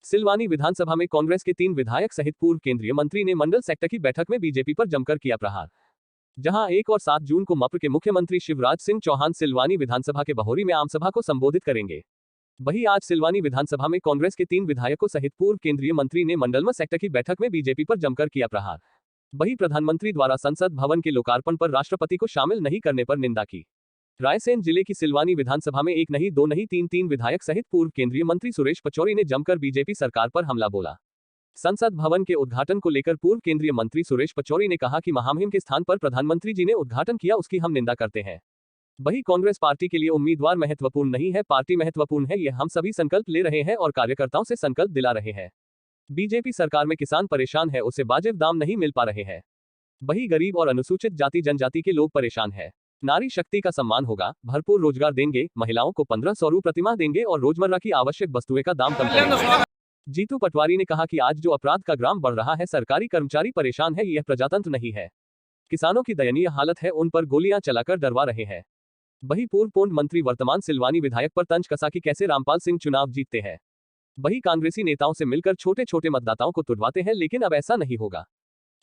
सिलवानी विधानसभा में कांग्रेस के 3 विधायक सहित पूर्व केंद्रीय मंत्री ने मंडल सेक्टर की बैठक में बीजेपी पर जमकर किया प्रहार। जहां 1 और 7 जून को मप्र के मुख्यमंत्री शिवराज सिंह चौहान सिलवानी विधानसभा के बहोरी में आमसभा को संबोधित करेंगे। वहीं आज सिलवानी विधानसभा में कांग्रेस के 3 विधायकों सहित पूर्व केंद्रीय मंत्री ने मंडल सेक्टर की बैठक में बीजेपी पर जमकर किया प्रहार। वहीं प्रधानमंत्री द्वारा संसद भवन के लोकार्पण पर राष्ट्रपति को शामिल नहीं करने पर निंदा की। रायसेन जिले की सिलवानी विधानसभा में 1 नहीं 2 नहीं 3 विधायक सहित पूर्व केंद्रीय मंत्री सुरेश पचौरी ने जमकर बीजेपी सरकार पर हमला बोला। संसद भवन के उद्घाटन को लेकर पूर्व केंद्रीय मंत्री सुरेश पचौरी ने कहा कि महामहिम के स्थान पर प्रधानमंत्री जी ने उद्घाटन किया, उसकी हम निंदा करते हैं। वही कांग्रेस पार्टी के लिए उम्मीदवार महत्वपूर्ण नहीं है, पार्टी महत्वपूर्ण है। यह हम सभी संकल्प ले रहे हैं और कार्यकर्ताओं से संकल्प दिला रहे हैं। बीजेपी सरकार में किसान परेशान है, उसे वाजिब दाम नहीं मिल पा रहे हैं। वही गरीब और अनुसूचित जाति जनजाति के लोग परेशान है। नारी शक्ति का सम्मान होगा, भरपूर रोजगार देंगे, महिलाओं को 1500 रु प्रतिमाह देंगे और रोजमर्रा की आवश्यक वस्तुएं का दाम कम करेंगे। जीतू पटवारी ने कहा कि आज जो अपराध का ग्राम बढ़ रहा है, सरकारी कर्मचारी परेशान है, यह प्रजातंत्र नहीं है। किसानों की दयनीय हालत है, उन पर गोलियां चलाकर डरवा रहे हैं। वही पूर्व पूर्ण मंत्री वर्तमान सिलवानी विधायक पर तंज कसा कि कैसे रामपाल सिंह चुनाव जीतते हैं। वही कांग्रेसी नेताओं से मिलकर छोटे छोटे मतदाताओं को तुड़वाते हैं, लेकिन अब ऐसा नहीं होगा।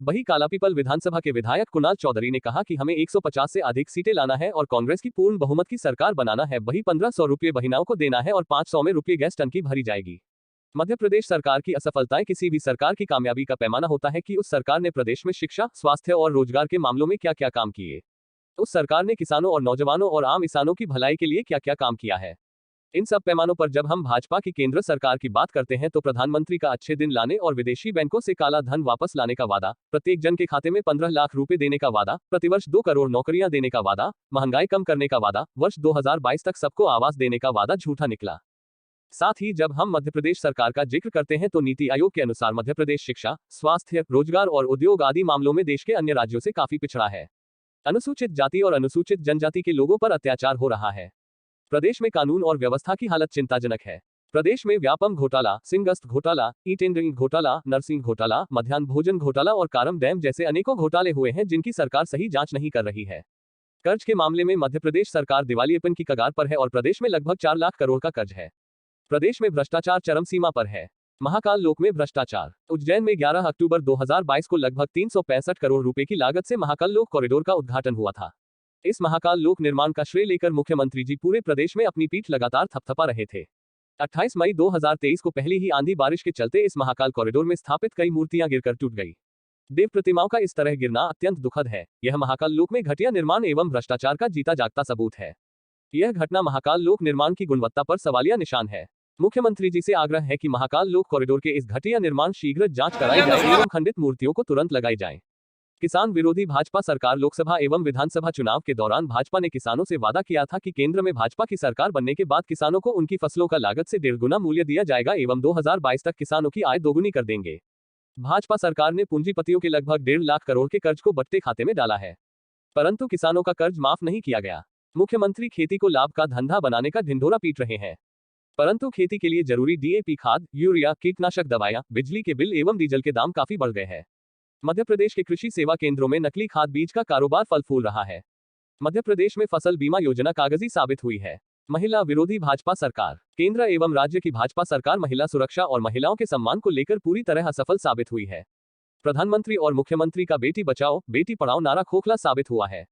वही कालापीपल विधानसभा के विधायक कुणाल चौधरी ने कहा कि हमें 150 से अधिक सीटें लाना है और कांग्रेस की पूर्ण बहुमत की सरकार बनाना है। वही 1500 रुपये महिलाओं को देना है और 500 में रुपये गैस टंकी भरी जाएगी। मध्य प्रदेश सरकार की असफलताएं किसी भी सरकार की कामयाबी का पैमाना होता है कि उस सरकार ने प्रदेश में शिक्षा, स्वास्थ्य और रोजगार के मामलों में क्या क्या काम किए। उस सरकार ने किसानों और नौजवानों और आम इंसानों की भलाई के लिए क्या क्या काम किया है। इन सब पैमानों पर जब हम भाजपा की केंद्र सरकार की बात करते हैं तो प्रधानमंत्री का अच्छे दिन लाने और विदेशी बैंकों से काला धन वापस लाने का वादा, प्रत्येक जन के खाते में 15 लाख रुपए देने का वादा, प्रतिवर्ष 2 करोड़ नौकरियां देने का वादा, महंगाई कम करने का वादा, वर्ष 2022 तक सबको आवास देने का वादा झूठा निकला। साथ ही जब हम मध्य प्रदेश सरकार का जिक्र करते हैं तो नीति आयोग के अनुसार मध्य प्रदेश शिक्षा, स्वास्थ्य, रोजगार और उद्योग आदि मामलों में देश के अन्य राज्यों से काफी पिछड़ा है। अनुसूचित जाति और अनुसूचित जनजाति के लोगों पर अत्याचार हो रहा है। प्रदेश में कानून और व्यवस्था की हालत चिंताजनक है। प्रदेश में व्यापम घोटाला, सिंगस्त घोटाला, ई टेंडरिंग घोटाला, नर्सिंग घोटाला, मध्याह्न भोजन घोटाला और कारम डैम जैसे अनेकों घोटाले हुए हैं जिनकी सरकार सही जांच नहीं कर रही है। कर्ज के मामले में मध्य प्रदेश सरकार दिवालियेपन की कगार पर है और प्रदेश में लगभग 4 लाख करोड़ का कर्ज है। प्रदेश में भ्रष्टाचार चरम सीमा पर है। महाकाल लोक में भ्रष्टाचार। उज्जैन में 11 अक्टूबर 2022 को लगभग 365 करोड़ रुपए की लागत से महाकाल लोक कॉरिडोर का उद्घाटन हुआ था। इस महाकाल लोक निर्माण का श्रेय लेकर मुख्यमंत्री जी पूरे प्रदेश में अपनी पीठ लगातार थपथपा रहे थे। 28 मई 2023 को पहली ही आंधी बारिश के चलते इस महाकाल कॉरिडोर में स्थापित कई मूर्तियां गिरकर टूट गई। देव प्रतिमाओं का इस तरह गिरना अत्यंत दुखद है। यह महाकाल लोक में घटिया निर्माण एवं भ्रष्टाचार का जीता जागता सबूत है। यह घटना महाकाल लोक निर्माण की गुणवत्ता पर सवालिया निशान है। मुख्यमंत्री जी से आग्रह है कि महाकाल लोक कॉरिडोर के इस घटिया निर्माण शीघ्र जांच कराई जाए एवं खंडित मूर्तियों को तुरंत लगाई जाए। किसान विरोधी भाजपा सरकार। लोकसभा एवं विधानसभा चुनाव के दौरान भाजपा ने किसानों से वादा किया था कि केंद्र में भाजपा की सरकार बनने के बाद किसानों को उनकी फसलों का लागत से 1.5 गुना मूल्य दिया जाएगा एवं 2022 तक किसानों की आय दोगुनी कर देंगे। भाजपा सरकार ने पूंजीपतियों के लगभग 1.5 लाख करोड़ के कर्ज को बट्टे खाते में डाला है, परंतु किसानों का कर्ज माफ नहीं किया गया। मुख्यमंत्री खेती को लाभ का धंधा बनाने का ढिंढोरा पीट रहे हैं, परंतु खेती के लिए जरूरी डीएपी खाद, यूरिया, कीटनाशक दवाएं, बिजली के बिल एवं डीजल के दाम काफी बढ़ गए हैं। मध्य प्रदेश के कृषि सेवा केंद्रों में नकली खाद बीज का कारोबार फल फूल रहा है। मध्य प्रदेश में फसल बीमा योजना कागजी साबित हुई है। महिला विरोधी भाजपा सरकार। केंद्र एवं राज्य की भाजपा सरकार महिला सुरक्षा और महिलाओं के सम्मान को लेकर पूरी तरह असफल साबित हुई है। प्रधानमंत्री और मुख्यमंत्री का बेटी बचाओ बेटी पढ़ाओ नारा खोखला साबित हुआ है।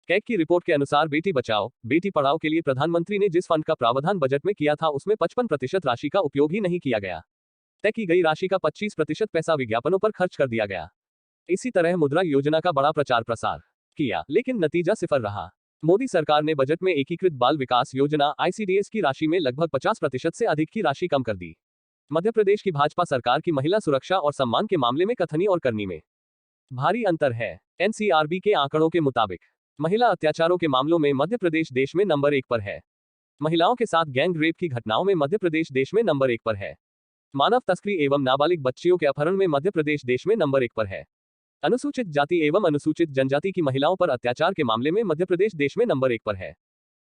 कैग की रिपोर्ट के अनुसार बेटी बचाओ बेटी पढ़ाओ के लिए प्रधानमंत्री ने जिस फंड का प्रावधान बजट में किया था उसमें 55% राशि का उपयोग ही नहीं किया गया। तय की गई राशि का 25% पैसा विज्ञापनों पर खर्च कर दिया गया। इसी तरह मुद्रा योजना का बड़ा प्रचार प्रसार किया, लेकिन नतीजा सिफर रहा। मोदी सरकार ने बजट में एकीकृत बाल विकास योजना ICDS की राशि में लगभग 50% से अधिक की राशि कम कर दी। मध्य प्रदेश की भाजपा सरकार की महिला सुरक्षा और सम्मान के मामले में कथनी और करनी में भारी अंतर है। NCRB के आंकड़ों के मुताबिक महिला अत्याचारों के मामलों में मध्य प्रदेश देश में नंबर 1 पर है। महिलाओं के साथ गैंग रेप की घटनाओं में मध्य प्रदेश देश में नंबर 1 पर है। मानव तस्करी एवं नाबालिग बच्चियों के अपहरण में मध्य प्रदेश देश में नंबर 1 पर है। अनुसूचित जाति एवं अनुसूचित जनजाति की महिलाओं पर अत्याचार के मामले में मध्य प्रदेश देश में नंबर 1 पर है।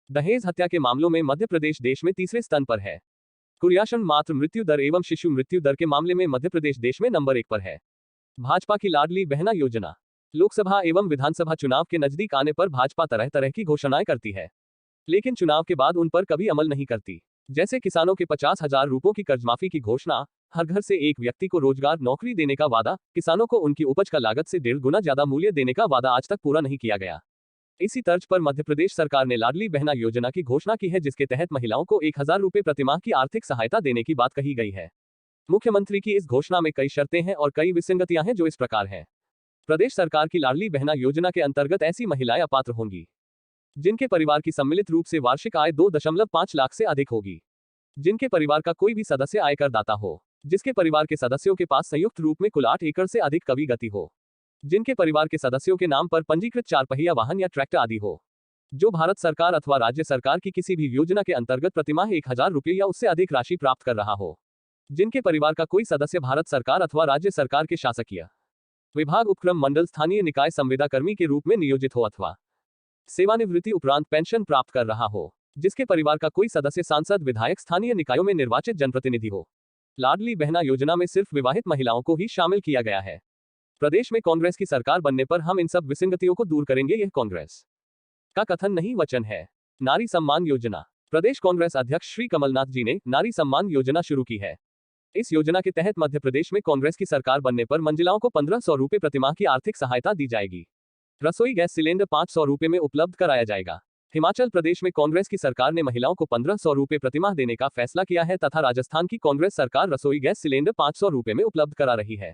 दहेज हत्या के मामलों में मध्य प्रदेश देश में तीसरे स्थान पर है। कुर्याशन मातृ मृत्यु दर एवं शिशु मृत्यु दर के मामले में मध्य प्रदेश देश में नंबर 1 पर है। भाजपा की लाडली बहना योजना। लोकसभा एवं विधानसभा चुनाव के नजदीक आने पर भाजपा तरह तरह की घोषणाएं करती है, लेकिन चुनाव के बाद उन पर कभी अमल नहीं करती। जैसे किसानों के 50,000 रुपयों की कर्जमाफी की घोषणा, हर घर से एक व्यक्ति को रोजगार नौकरी देने का वादा, किसानों को उनकी उपज का लागत से 1.5 गुना ज्यादा मूल्य देने का वादा आज तक पूरा नहीं किया गया। इसी तर्ज पर मध्य प्रदेश सरकार ने लाडली बहना योजना की घोषणा की है, जिसके तहत महिलाओं को 1000 रुपये प्रतिमाह की आर्थिक सहायता देने की बात कही गई है। मुख्यमंत्री की इस घोषणा में कई शर्तें हैं और कई विसंगतियां हैं, जो इस प्रकार हैं। प्रदेश सरकार की लाडली बहना योजना के अंतर्गत ऐसी महिलाएं अपात्र होंगी जिनके परिवार की सम्मिलित रूप से वार्षिक आय 2.5 लाख से अधिक होगी, जिनके परिवार का कोई भी सदस्य आयकर दाता हो, जिसके परिवार के सदस्यों के पास संयुक्त रूप में कुल 8 एकड़ से अधिक कभी गति हो, जिनके परिवार के सदस्यों के नाम पर पंजीकृत 4 पहिया वाहन या ट्रैक्टर आदि हो, जो भारत सरकार अथवा राज्य सरकार की किसी भी योजना के अंतर्गत प्रतिमाह 1000 रुपये या उससे अधिक राशि प्राप्त कर रहा हो, जिनके परिवार का कोई सदस्य भारत सरकार अथवा राज्य सरकार के शासकीय विभाग, उपक्रम, मंडल, स्थानीय निकाय संविदा कर्मी के रूप में नियोजित हो अथवा सेवानिवृत्ति उपरांत पेंशन प्राप्त कर रहा हो, जिसके परिवार का कोई सदस्य सांसद, विधायक, स्थानीय निकायों में निर्वाचित जनप्रतिनिधि हो। लाडली बहना योजना में सिर्फ विवाहित महिलाओं को ही शामिल किया गया है। प्रदेश में कांग्रेस की सरकार बनने पर हम इन सब विसंगतियों को दूर करेंगे, यह कांग्रेस का कथन नहीं, वचन है। नारी सम्मान योजना। प्रदेश कांग्रेस अध्यक्ष श्री कमलनाथ जी ने नारी सम्मान योजना शुरू की है। इस योजना के तहत मध्य प्रदेश में कांग्रेस की सरकार बनने पर मंजिलाओं को 1500 रुपये प्रतिमाह की आर्थिक सहायता दी जाएगी। रसोई गैस सिलेंडर 500 रुपये में उपलब्ध कराया जाएगा। हिमाचल प्रदेश में कांग्रेस की सरकार ने महिलाओं को 1500 रुपये प्रतिमाह देने का फैसला किया है तथा राजस्थान की कांग्रेस सरकार रसोई गैस सिलेंडर 500 रुपये में उपलब्ध करा रही है।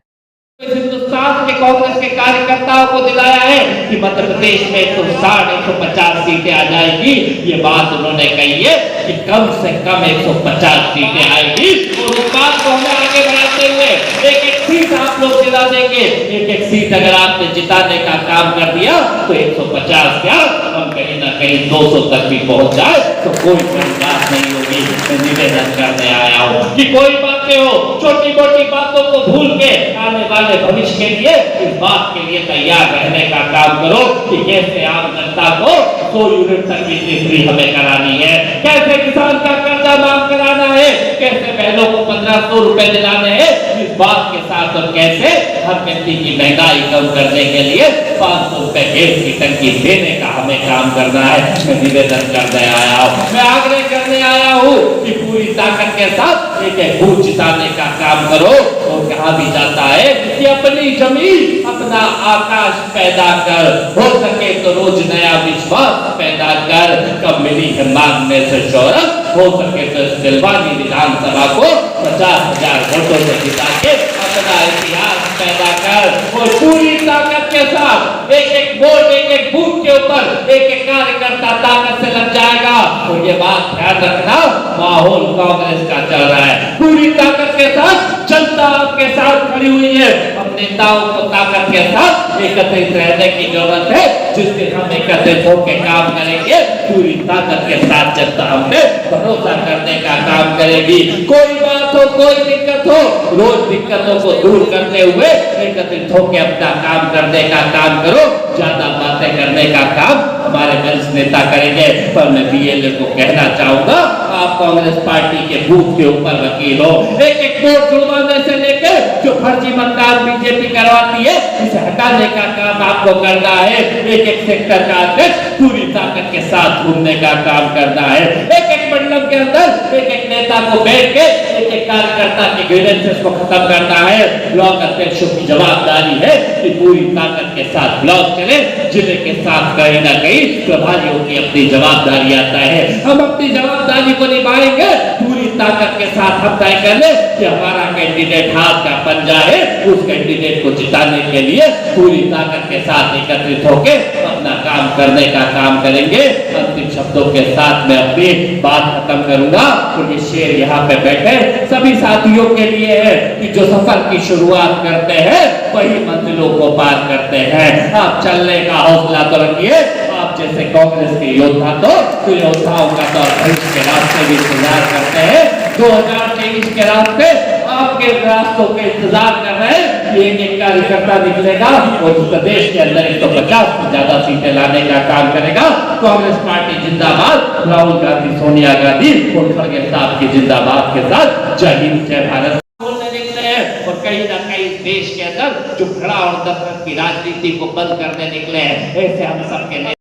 हिंदुस्तान के कांग्रेस के कार्यकर्ताओं को दिलाया है कि मध्य प्रदेश में 150 सीटें आ जाएगी। ये बात उन्होंने कही है कि कम से कम 150 सीटें आएगी और उस बात को हमें आगे बढ़ाते हुए एक सीट आप लोग जिता देंगे। एक सीट अगर आपने जिताने का काम कर दिया तो 150 क्या, हम कहीं ना कहीं 200 तक भी पहुंच जाए तो कोई बड़ी बात नहीं होगी। मैं निवेदन करने आया हूँ कि कोई बातें हो, छोटी मोटी बातों को भूल के आने वाले भविष्य के लिए इस बात के लिए तैयार रहने का काम करो कि कैसे आम जनता को 100 यूनिट तक बिजली फ्री हमें करानी है, कैसे किसान का कर्जा माफ कराना है, कैसे बहनों को 1500 रुपए दिलाने हैं। इस बात के साथ और कैसे हर व्यक्ति की महंगाई कम करने के लिए 500 रुपए गैस की टंकी देने का हमें काम करना है। मैं निवेदन करने आया हूँ, मैं आग्रह करने आया हूँ कि पूरी ताकत के साथ एक बूथ जिताने का काम करो। और कहा भी जाता है कि अपनी जमीन अपना आकाश पैदा कर, हो सके तो रोज नया विश्वास पैदा कर। कब मिली है मांगने से शोहरत, हो सके तो सिलवानी विधानसभा को 50,000 वोटों से जिता के अपना इतिहास पैदा कर। और पूरी ताकत के साथ एक वोट एक बूथ के ऊपर एक कार्यकर्ता ताकत से लग जाएगा। और ये बात ध्यान रखना, माहौल कांग्रेस का चल रहा है। पूरी ताकत के साथ जनता आपके साथ खड़ी हुई है। हम नेताओं को ताकत के साथ एकत्रित रहने की जरूरत है। जिस दिन हम एकत्रित होकर काम करेंगे, पूरी ताकत के साथ जनता हम पे भरोसा करने का काम करेगी। कोई बात हो, कोई दिक्कत हो, रोज दिक्कतों को दूर करते हुए एकत्रित होकर अपना काम करने का काम करो। ज्यादा बातें करने का काम हमारे वरिष्ठ नेता करेंगे। पर मैं बीएलए को कहना चाहूंगा, आप कांग्रेस पार्टी के बूथ के ऊपर वकील हो। एक वोट जुड़वाने से लेकर जो फर्जी मतदान बीजेपी करवाती है, इसे हटाने का काम आपको करना है। एक सेक्टर का अध्यक्ष पूरी ताकत के साथ घूमने का काम करना है। एक मंडल के अंदर एक नेता को बैठ के एक कार्यकर्ता के ग्रीवेंसेस को खत्म करना है। ब्लॉक अध्यक्षों की जवाबदारी है कि पूरी ताकत के साथ ब्लॉक चले। जिले के साथ कहीं ना कहीं प्रभारियों की अपनी जवाबदारी आता है। हम अपनी जवाबदारी को निभाएंगे। पूरी ताकत के साथ हम तय कर ले कि हमारा कैंडिडेट हाथ का पंजा है। उस कैंडिडेट को जिताने के लिए पूरी ताकत के साथ एकत्रित होकर अपना काम करने का काम करेंगे। अंतिम शब्दों के साथ मैं अपनी बात खत्म करूंगा। और ये शेर यहाँ पे बैठे सभी साथियों के लिए है कि जो सफर की शुरुआत करते हैं वही मंजिलों को पार करते हैं। आप चलने का हौसला तो रखिए। आप जैसे कांग्रेस के योद्धा तो योद्धाओं का तो भविष्य के रास्ते भी इंतजार करते हैं। 2023 के रास्ते आपके रास्तों के इंतजार कर रहे हैं। एक कार्यकर्ता निकलेगा और प्रदेश के अंदर 150 से ज्यादा सीटें लाने का काम करेगा। कांग्रेस पार्टी जिंदाबाद, राहुल गांधी, सोनिया गांधी और खड़गे साहब की जिंदाबाद के साथ जय हिंद, जय भारत बोलने निकले हैं। और कहीं ना कहीं देश के अंदर जो खड़ा और दफरत की राजनीति को बंद करने निकले हैं। ऐसे हम सबके नहीं,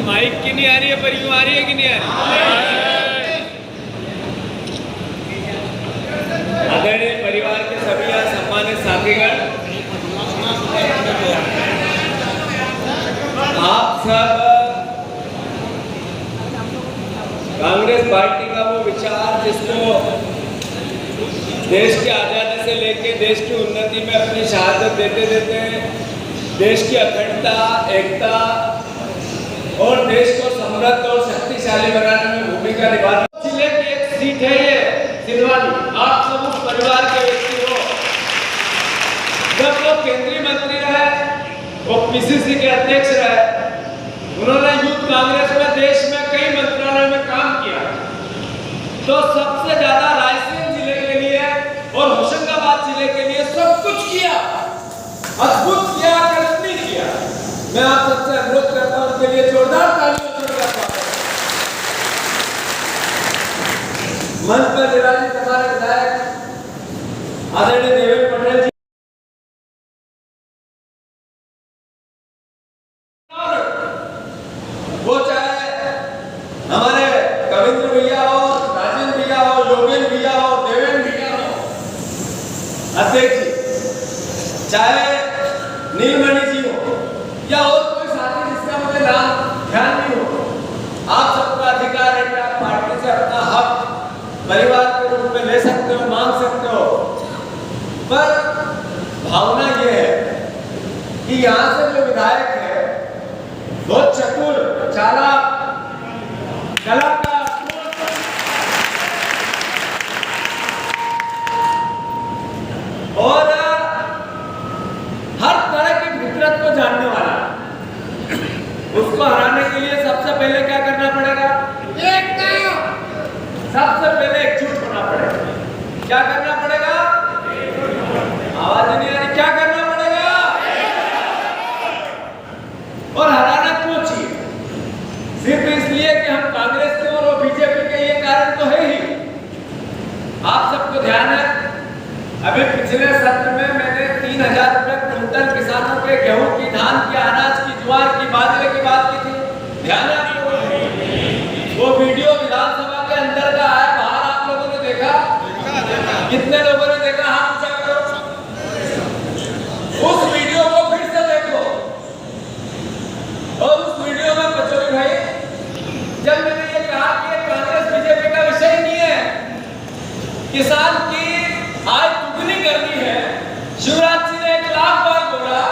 माइक की नहीं आ रही है, पर यूं आ रही है कि नहीं आ रही? आदरणीय परिवार के सभी यहाँ सम्मानित साथीगण, आप सब कांग्रेस पार्टी का वो विचार जिसको देश की आज़ादी से लेकर देश की उन्नति में अपनी शहादत देते देते देश की अखंडता, एकता और देश को समृद्ध और शक्तिशाली बनाने में भूमिका निभाते। जिले की एक सीट है ये सिलवानी, आप सब उस परिवार के व्यक्ति हो। जब वो केंद्रीय मंत्री रहे, वो पीसीसी के अध्यक्ष रहे, उन्होंने यूथ कांग्रेस में देश में कई मंत्रालयों में काम किया। तो सबसे ज्यादा रायसेन जिले के लिए और होशंगाबाद जिले के लिए सब कुछ किया, अद्भुत किया, कल्पनिक किया। मैं आप सबसे अनुरोध करता हूं उनके लिए जोरदार तालियों से स्वागत। मंच पर विराजित हमारे विधायक आदरणीय देवेंद्र पटेल जी, वो चाहे हमारे कविंद्र भैया हो, राजेंद्र भैया हो, योगेंद्र भैया हो, देवेंद्र भैया हो, अध्यक्ष जी, चाहे नीलमणि जी हो या और कोई साथी जिसका मुझे नाम ध्यान नहीं हो, आप सबका अधिकार है कि आप पार्टी से अपना हक परिवार के रूप में ले सकते हो, मांग सकते हो। पर भावना ये है कि यहाँ से जो विधायक है बहुत चतुर, चालाक, कलाकार और हर तरह की फितरत को जानने वाला, उसको हराने के लिए सबसे पहले क्या करना पड़ेगा? सबसे पहले एकजुट होना पड़ेगा। क्या करना पड़ेगा? आवाज नहीं आ रही, क्या करना पड़ेगा? और हराना क्यों चाहिए? सिर्फ इसलिए कि हम कांग्रेस के और वो बीजेपी के, ये कारण तो है ही। आप सबको ध्यान है, अभी पिछले सत्र में मैंने 3000 रुपए क्विंटल किसानों के गेहूं की, धान की, अनाज की, ज्वार की, बाजरे की बात की थी। ध्यान है आप लोगों को? वो वीडियो विधानसभा के अंदर का है, बाहर आप लोगों ने देखा? कितने लोगों ने देखा? हाथ ऊंचा करो। उस वीडियो को फिर से देखो। और उस वीडियो में बचोई भाई, जब मैंने ये कहा कि कांग्रेस बीजेपी का विषय नहीं है, किसान की आय दुगनी करनी है, शिवराज जी ने 1 लाख बार बोला,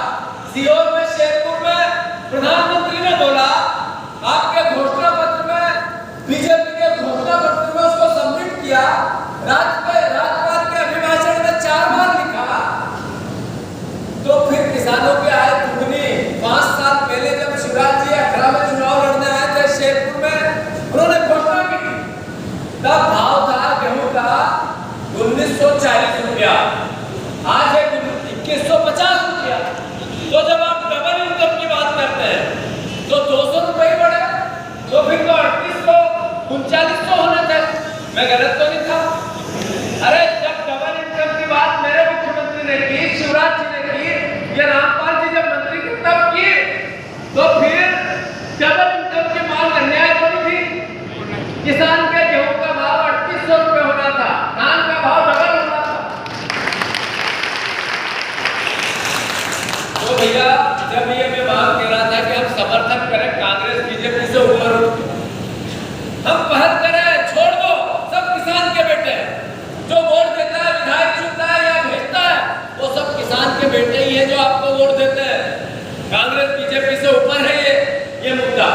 सीओर में, शेरपुर में प्रधानमंत्री ने बोला, आपके घोषणा पत्र में, बीजेपी के घोषणा पत्र में उसको सबमिट किया, राजपाल के अभिभाषण में 4 बार लिखा। तो फिर किसानों की आय दुगनी 5 साल पहले जब शिवराज जी 18 में चुनाव लड़ने आए थे शेरपुर में, उन्होंने घोषणा की, तब भाव था गेहूं का 1940 रुपया, आज है 2150 रुपया। तो जब आप डबल इनकम की बात करते हैं तो 200 रुपए ही बढ़े, तो फिर तो 3800 3900 होना चाहिए। मैं गलत तो नहीं था? अरे जब डबल इनकम की बात मेरे मुख्यमंत्री ने की, शिवराज जी ने की, ये रामपाल जी जब मंत्री थे तब की, तो फिर डबल इनकम की मांग अन्याय थोड़ी थी। किसान के गेहूं का भाव 3800 रुपए होना था, धान का भाव डबल होना था। तो भैया जब ये मैं बात कह रहा था कि हम समर्थन करें कांग्रेस बीजेपी से ऊपर, हम पहल करें, छोड़ दो सब किसान के बेटे, जो वोट देता है, विधायक चुनता है या भेजता है, वो सब किसान के बेटे ही है जो आपको वोट देते हैं। कांग्रेस बीजेपी से ऊपर है ये मुद्दा।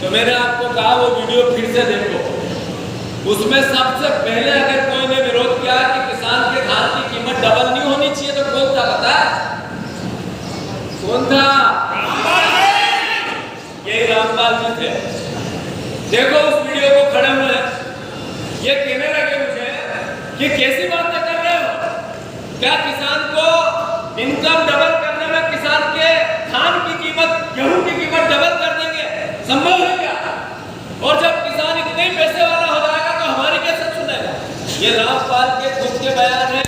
तो मैंने आपको कहा वो वीडियो फिर से देखो, उसमें सबसे पहले अगर कोई ने विरोध किया कि किसान के धान की कीमत डबल नहीं होनी चाहिए, तो कौन था पता है? कौन था? यही रामपाल जी थे। देखो उस वीडियो को खड़े हुए, ये कहने लगे मुझे कि कैसी बातें कर रहे हो, क्या किसान को इनकम डबल करने में किसान के धान की कीमत, गेहूं की कीमत डबल कर देंगे, संभव है क्या? और जब किसान इतने ही पैसे वाला हो जाएगा तो हमारी कैसे सुनेगा? ये रामपाल के खुद के बयान है,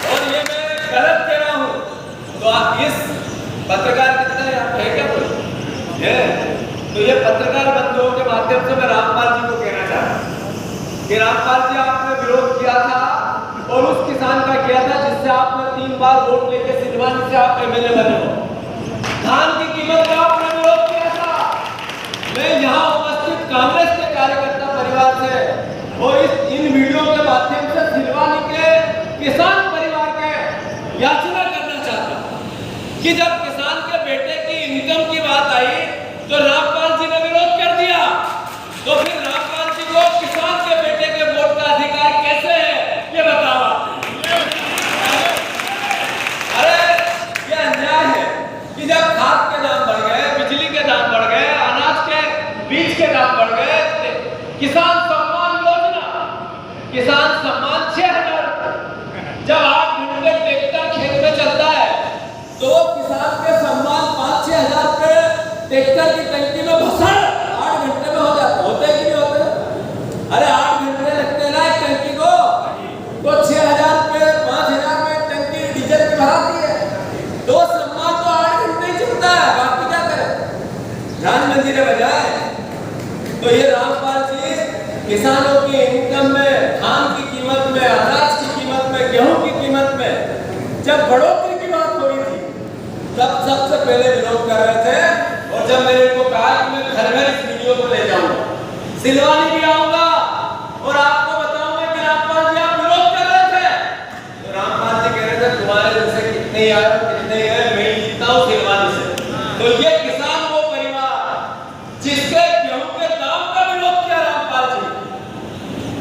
और ये मैं गलत कह रहा हूं। तो आप इस पत्रकार कितना यहाँ पे है क्या बोल है? तो ये पत्रकार बंधुओं के माध्यम से मैं रामपाल जी को कहना चाहता हूं, कि रामपाल जी आपने विरोध किया था और उस किसान का किया था जिससे आपने 3 बार वोट लेके सिलवानी से आप एमएलए बने हो। धान की कीमत का आपने विरोध किया था। मैं यहाँ उपस्थित कांग्रेस के कार्यकर्ता परिवार से और इन वीडियो के माध्यम से सिलवानी के किसान परिवार के याचना करना चाहता हूं कि जब किसान के बेटे की इनकम की बात आई तो रामपाल जी ने विरोध कर दिया, तो फिर रामपाल जी को किसान के बेटे के वोट का अधिकार कैसे है ये बताओ आप। अरे ये अन्याय है कि जब खाद के दाम बढ़ गए, बिजली के दाम बढ़ गए, अनाज के बीज के दाम बढ़ गए, किसान सम्मान योजना, किसान सम्मान 6,000 जब 8 घंटे ट्रैक्टर खेत में चलता है तो वो किसान के सम्मान 5-6 हजार रुपए ट्रैक्टर की टंकी में भसड़ 8 घंटे में हो जाते होते कि नहीं होते? अरे 8 घंटे लगते हैं ना एक टंकी को, तो 6,000 रुपए 5,000 रुपए टंकी डीजल की भराती है, तो सम्मान तो 8 घंटे ही चलता है, बाकी क्या करें? ध्यान मंदिर बजाए। तो ये रामपाल जी किसानों की इनकम में, धान की कीमत में, अनाज की कीमत में, गेहूं की कीमत में जब बढ़ोतरी की बात हो रही थी तब सबसे पहले विरोध कर रहे थे। और जब मैंने इनको कहा कि मैं घर घर इस वीडियो को ले जाऊंगा, सिलवानी भी आऊंगा और आपको बताऊंगा कि रामपाल जी आप विरोध कर रहे थे, तो रामपाल जी कह रहे थे तुम्हारे जैसे कितने आए कितने गए, मैं ही जीता हूं सिलवानी से। तो ये किसान वो परिवार जिसके गेहूं के दाम का विरोध किया रामपाल जी,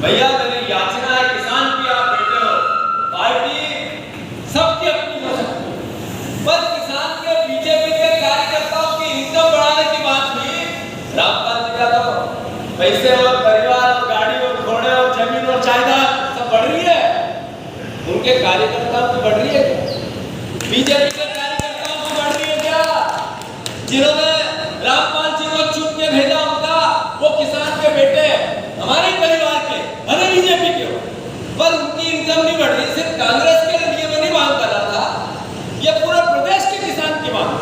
भैया मेरी याचना है, किसान की आप बेटे हो, पार्टी सबकी अपनी हो सकती है, पर किसान के बीजेपी के कार्यकर्ताओं की इनकम बढ़ाने की बात हुई, रामपाल जी का तो पैसे और परिवार और गाड़ी और घोड़े और जमीन और जायदाद सब बढ़ रही है, उनके कार्यकर्ताओं की बढ़ रही है क्या? बीजेपी के कार्यकर्ताओं की बढ़ रही है क्या? जिन्होंने रामपाल जी को चुन के भेजा होगा वो किसान के बेटे हमारे परिवार के, भले बीजेपी के हो, पर उनकी इनकम नहीं बढ़ रही। सिर्फ कांग्रेस के लिए मैं नहीं मांग कर रहा था, ये पूरे प्रदेश के किसान की मांग।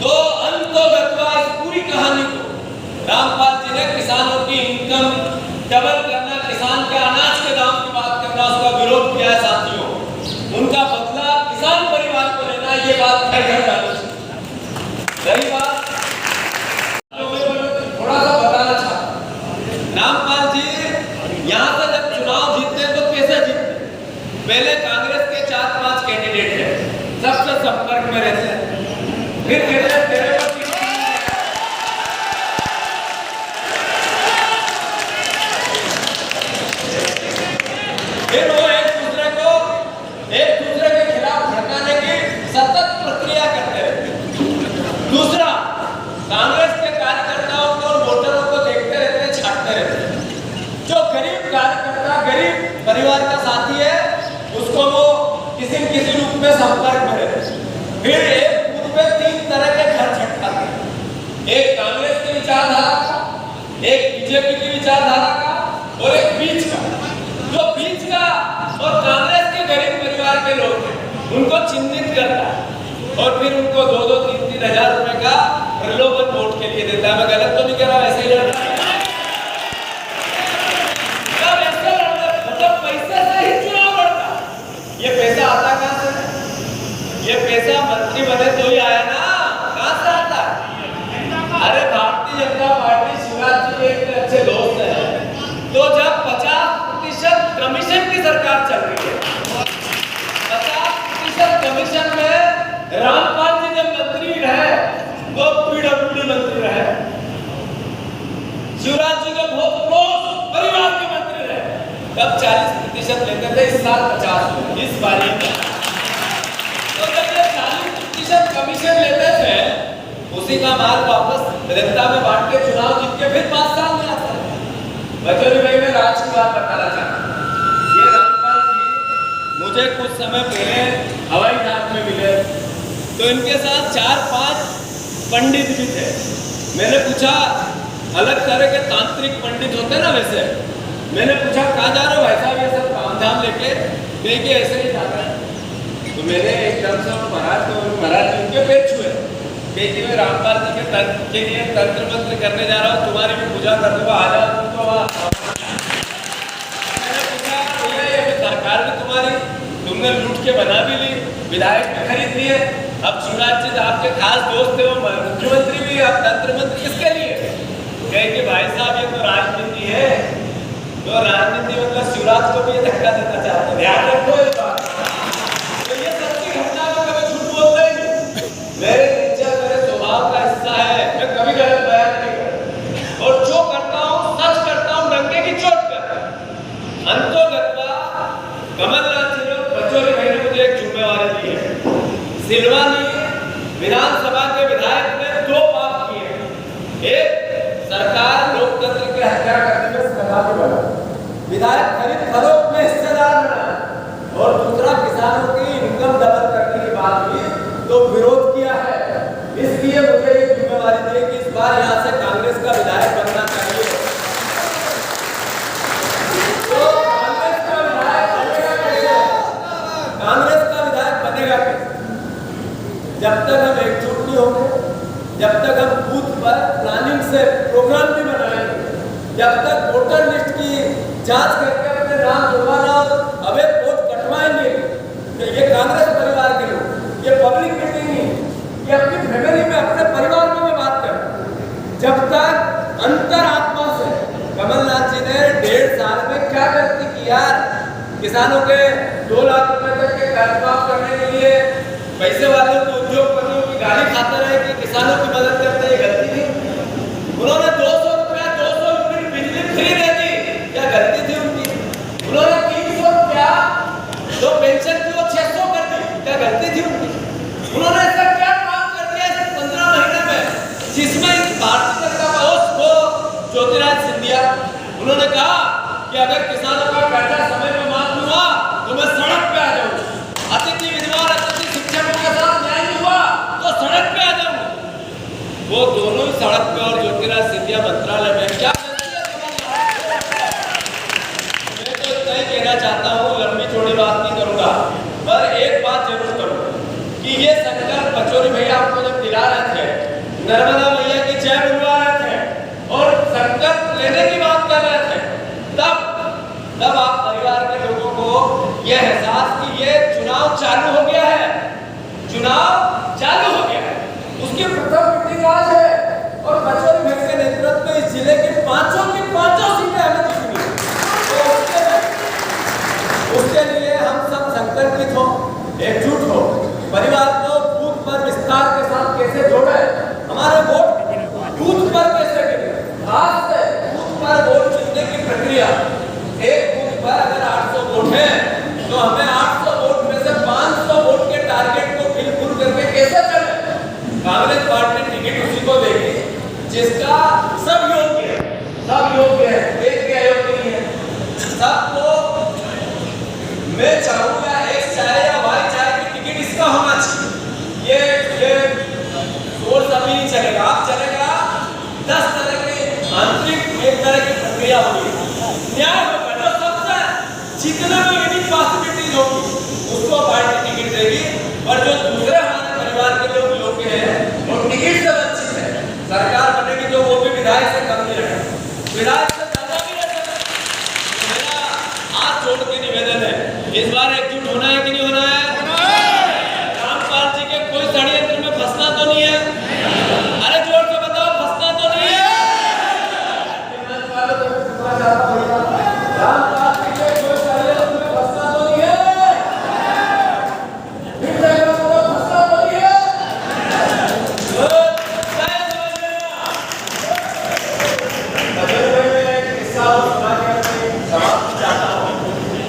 तो अंतोगत्वा इस पूरी कहानी को रामपाल जी ने किसानों की इनकम डबल करना, किसान के अनाज के दाम की बात करना, उसका विरोध किया है साथियों। उनका बदला किसान परिवार को लेना, ये बात घर घर जानी चाहिए। रही बात थोड़ा सा बताना चाहता हूं, रामपाल जी यहाँ से जब चुनाव जीतते हैं तो कैसे जीतते? पहले कांग्रेस के 4-5 कैंडिडेट हैं, सबसे संपर्क में रहते हैं, फिर कहते हैं तेरे को फिर वो एक दूसरे के खिलाफ भड़काने की सतत प्रक्रिया करते रहते। दूसरा, कांग्रेस के कार्यकर्ताओं को और वोटरों को देखते रहते हैं, छाटते रहते हैं। जो गरीब कार्यकर्ता, गरीब परिवार का साथी है, उसको वो किसी न किसी रूप में संपर्क में रहते हैं। फिर एक बूथ पे 3 तरह के घर छटकाते हैं, एक कांग्रेस की विचारधारा का, एक बीजेपी की विचारधारा का और एक बीच का। जो बीच का और कांग्रेस के गरीब परिवार के लोग हैं, उनको चिन्हित करता है और फिर उनको 2-2, 3-3 हजार रुपए का प्रलोभन वोट के लिए देता है। मैं गलत तो नहीं कह रहा, ऐसे ही लड़ता है। जब ऐसे मतलब पैसे से ही चुनाव लड़ता, ये पैसा आता कहां से? ये पैसा मंत्री बने तो ही आया ना, कहां से आता है? अरे भारतीय जनता पार्टी शिवराज जी के अच्छे दोस्त है, तो जब 50% कमीशन की सरकार चल रही है, 50% कमीशन में रामपाल जी जब मंत्री रहे, वो पीडब्ल्यूडी मंत्री रहे, शिवराज जी के बहुत क्लोज परिवार के मंत्री रहे, तब 40% लेते थे, इस साल 50, इस बारी में। तो जब ये 40% कमीशन लेते थे, उसी का माल वापस जनता में बांट के चुनाव जीत के फिर 5 साल में आता है। बचोरी भाई, मैं राज की बात बताना चाहता हूं। ये रामपाल जी मुझे कुछ समय पहले हवाई जहाज में मिले, तो इनके साथ 4-5 पंडित भी थे। मैंने पूछा, अलग तरह के तांत्रिक पंडित होते हैं ना, वैसे मैंने पूछा कहाँ जा रहे हो भाई साहब, ये सब काम धाम लेके? देखिए ऐसे ही जाता है। तो मैंने एकदम से महाराज जी उनके पैर छुए, देखिए मैं रामपाल जी के लिए तंत्र मंत्र करने जा रहा हूँ, तुम्हारी भी पूजा कर दूंगा, आ जाओ तुम तो। सरकार भी तुम्हारी, तुमने लूट के बना भी ली, विधायक भी खरीद लिए। अब शिवराज जी आपके खास दोस्त थे, वो मुख्यमंत्री भी, अब तंत्र मंत्री किसके लिए? कहे कि भाई साहब ये तो राजनीति है, तो राजनीति मतलब शिवराज को भी ये धक्का देना चाहते हैं, ध्यान रखो ये बात। तो ये सच्ची घटना में कभी झूठ बोलते ही नहीं, मेरे नेचर मेरे स्वभाव का हिस्सा है, मैं कभी गलत बयान नहीं करता और जो करता हूँ सच करता हूँ, डंके की चोट कर। अंतोगत्वा कमलनाथ जी ने पचौरी भाई ने मुझे एक जिम्मेवारी दी है। सिलवानी विधानसभा के विधायक ने 2 पाप किए, एक सरकार लोकतंत्र की हत्या करने में सजा के बना, विधायक खरीद फरोख्त में हिस्सेदार बना, और दूसरा किसानों की इनकम डबल करने की बात हुई तो विरोध किया है। इसलिए मुझे ये जिम्मेवारी दी कि इस बार यहाँ से कांग्रेस का विधायक बनना चाहिए। तो कांग्रेस का विधायक बनेगा कैसे? कांग्रेस का विधायक बनेगा कैसे? जब तक हम एकजुट नहीं होंगे, जब तक हम बूथ पर प्लानिंग से प्रोग्राम भी बनाएंगे, जब तक वोटर लिस्ट की जांच करके अपने नाम जुड़वाना और अवैध वोट कटवाएंगे, तो ये कांग्रेस परिवार के लोग, ये पब्लिक मीटिंग नहीं, ये अपनी फैमिली में, अपने परिवार में मैं बात कर रहा हूं। जब तक अंतरात्मा से कमलनाथ जी ने 1.5 साल में क्या गलती की यार, किसानों के 2 लाख रुपए तक के कर्ज माफ करने के लिए पैसे वालों को, उद्योगपतियों की गाली खाते रहे कि किसानों की मदद करते, ये गलती थी। उन्होंने 200 रुपया 200 यूनिट बिजली फ्री दे दी, क्या गलती थी उनकी? उन्होंने 300 रुपया जो पेंशन थी वो 600 कर दी, क्या गलती थी उनकी? उन्होंने ऐसा क्या काम कर दिया 15 महीने में, जिसमें भारतीय जनता पार्टी को ज्योतिराज सिंधिया उन्होंने कहा कि अगर किसानों का कर्जा समय पर माफ हुआ तो मैं सड़क पे आ जाऊंगा, अतिथि विधवा अतिथि शिक्षकों के साथ न्याय नहीं हुआ तो सड़क पे आ जाऊंगा। वो दोनों ही सड़क पे और ज्योतिराज सिंधिया मंत्रालय में क्या करती है? मैं तो इतना ही कहना चाहता हूँ, लंबी चौड़ी बात नहीं करूंगा, पर एक बात जरूर करूंगा कि ये संकल्प पचौरी भैया आपको जब दिला रहे थे, नर्मदा मैया की जय बुलवा रहे थे और संकल्प लेने की बात कर रहे थे, तब आप परिवार के लोगों को यह एहसास कि ये चुनाव चालू हो गया है, चुनाव चालू हो गया है। उसकी प्रथम मीटिंग आज है और पचौरी भैया के नेतृत्व में इस जिले की 5 की 5 सीटें हमें जीतनी है। तो उसके लिए हम सब संकल्पित हो, एकजुट हो, परिवार को बूथ पर विस्तार के साथ कैसे जोड़े, हमारे वोट बूथ पर कैसे गिरे, आज से बूथ पर वोट जीतने की प्रक्रिया, एक बूथ पर अगर 800 वोट है तो हमें 800 वोट में से 500 वोट के टारगेट को फिलफुल करके कैसे चले। कांग्रेस पार्टी टिकट उसी को देगी जिसका सब योग्य है, सब योग्य है, एक भी अयोग्य नहीं है। सबको मैं चाहूंगा X चाहे या Y चाहे कि टिकट इसका होना चाहिए। ये सोर्स अभी नहीं चलेगा, आप चलेगा 10 तरह के आंतरिक एक तरह की प्रक्रिया होगी, न्याय होगा, जो सबसे जितने में यूनिक पॉसिबिलिटीज होगी उसको पार्टी टिकट देगी, और जो दूसरे हमारे परिवार के लोग योग्य हैं वो टिकट से वंचित है, सरकार बनेगी तो वो भी विधायक से कम नहीं रहेगा, विधायक से ज्यादा भी रह सकता। मेरा हाथ जोड़ के निवेदन है, इस बार एकजुट होना है कि नहीं होना है? रामपाल जी के कोई षड्यंत्र में फंसना तो नहीं है? अरे जोर से बताओ, फंसना तो नहीं है? रामपाल जी के कोई षड्यंत्र में फंसना तो नहीं है? फंसना तो नहीं है?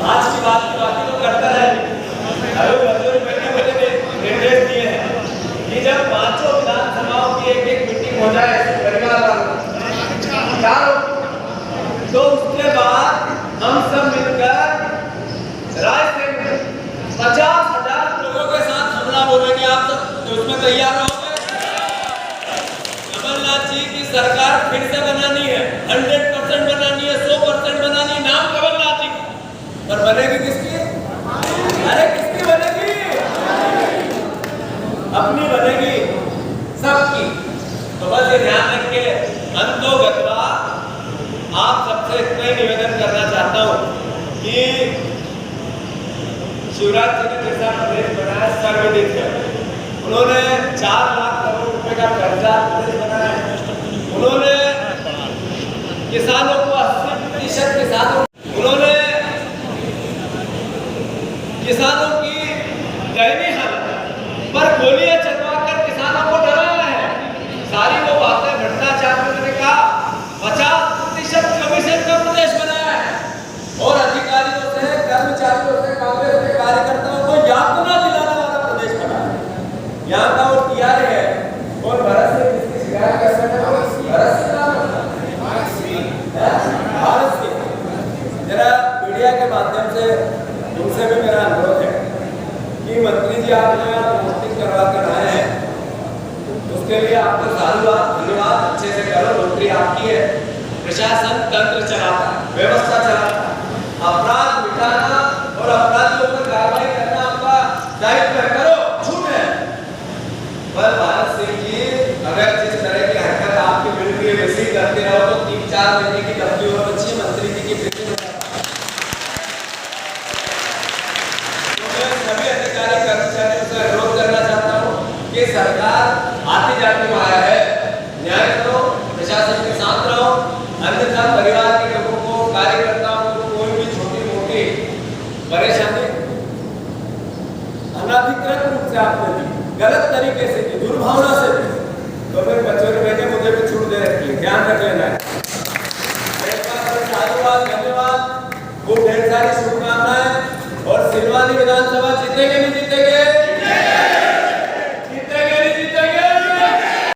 आज की बात की बात तो करता है, निर्देश दिए हैं कि जब 5 विधानसभाओं की एक मीटिंग हो जाए परिवार वालों, तो उसके बाद हम सब मिलकर रायसेन में 50,000 लोगों के साथ हमला बोलेंगे। आप सब उसमें तैयार रहोगे? कमलनाथ जी की सरकार फिर से बनानी है, 100% बनानी है, 100% बनानी है, नाम कमलनाथ जी, पर बनेगी किसकी? अरे किसकी बनेगी? अपनी बनेगी, सबकी। तो बस ये ध्यान रखिए, अंतोगत्वा आप सबसे इतना ही निवेदन करना चाहता हूं कि शिवराज जी ने जैसा प्रदेश बनाया सर्वोदय है, उन्होंने 4 लाख करोड़ रुपए का कर्जा प्रदेश बनाया है, उन्होंने किसानों को 80% किसानों, उन्होंने किसानों की दयनीय हालत पर गोलियां चलवाकर किसानों को डराया है। सारी वो बातें भ्रष्टाचार में मैंने कहा 50% कमीशन का प्रदेश बनाया है और अधिकारियों से, कर्मचारियों से, कांग्रेस के कार्यकर्ताओं को यातना दिलाने वाला प्रदेश बनाया है। यहाँ का वो टीआर है और भरत से किसकी शिकायत कर सकते हैं? भरत से भारत से जरा मीडिया के माध्यम से उनसे भी मेरा अनुरोध है कि मंत्री जी आप जो यहाँ पोस्टिंग करवा कर आए हैं उसके लिए आपको साधुवाद, धन्यवाद, अच्छे से करो। नौकरी आपकी है, प्रशासन तंत्र चलाता है, व्यवस्था चलाता है, अपराध मिटाना और अपराधियों पर कार्रवाई करना आपका दायित्व है, करो, छूट है। पर भारत सिंह जी अगर जिस तरह की हरकत आपके विरुद्ध वैसी करते रहो तो 3-4 महीने की लंबी और अच्छी मंत्री जी की फिक्र में सभी अधिकारी कर्मचारियों से अनुरोध करना चाहता हूँ कि सरकार आती जाती माया है, न्याय करो, प्रशासन के साथ रहो, अन्यथा परिवार के लोगों को, कार्यकर्ताओं को कोई भी छोटी मोटी परेशानी अनाधिकृत रूप से आपने दी, गलत तरीके से की, दुर्भावना से दी, तो फिर कचौरी मैंने मुझे भी छूट दे रखी है, ध्यान रख लेना है। साधुवाद, धन्यवाद, खूब ढेर सारी शुभकामनाएं और सिलवानी विधानसभा जीतेंगे नहीं जीतेंगे?